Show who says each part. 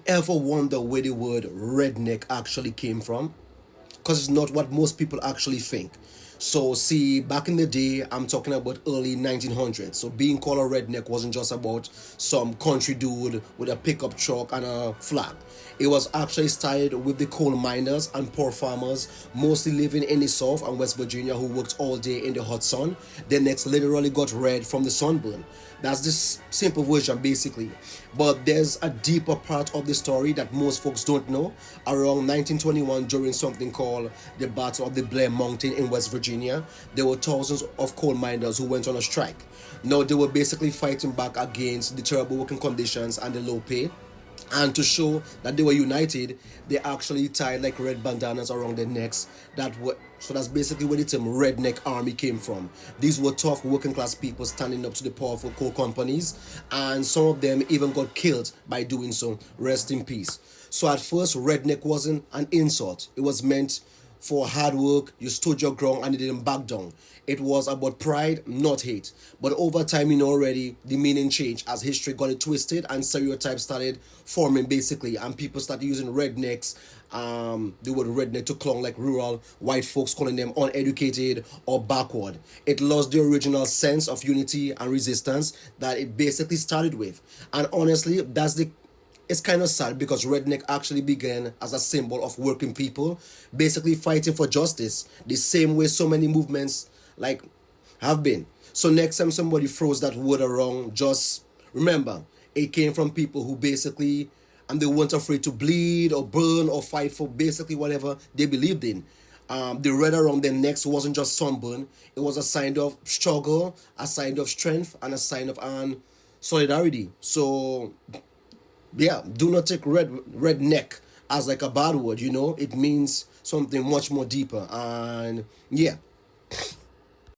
Speaker 1: Ever wonder where the word redneck actually came from? Because it's not what most people actually think. So, see, back in the day, I'm talking about early 1900s. So, being called a redneck wasn't just about some country dude with a pickup truck and a flag. It was actually started with the coal miners and poor farmers, mostly living in the South and West Virginia, who worked all day in the hot sun. Their necks literally got red from the sunburn. That's this simple version, basically. But there's a deeper part of the story that most folks don't know. Around 1921, during something called the Battle of the Blairmountain in West Virginia, there were thousands of coal miners who went on a strike. Now, they were basically fighting back against the terrible working conditions and the low pay. And to show that they were united, they actually tied like red bandanas around their necks. That's basically where the term redneck army came from. These were tough working class people standing up to the powerful coal companies, and some of them even got killed by doing so. Rest in peace. So at first, redneck wasn't an insult. It was meant for hard work, you stood your ground and you didn't back down. It was about pride, not hate. But over time, already, the meaning changed as history got it twisted and stereotypes started forming basically. And people started using rednecks, the word redneck to clown like rural white folks, calling them uneducated or backward. It lost the original sense of unity and resistance that it basically started with. And honestly, it's kind of sad because redneck actually began as a symbol of working people basically fighting for justice, the same way so many movements like have been. So next time somebody throws that word around, just remember it came from people who basically, and they weren't afraid to bleed or burn or fight for basically whatever they believed in. The red around their necks wasn't just sunburn, it was a sign of struggle, a sign of strength, and a sign of solidarity. So yeah, do not take redneck as like a bad word. It means something much more deeper. And yeah.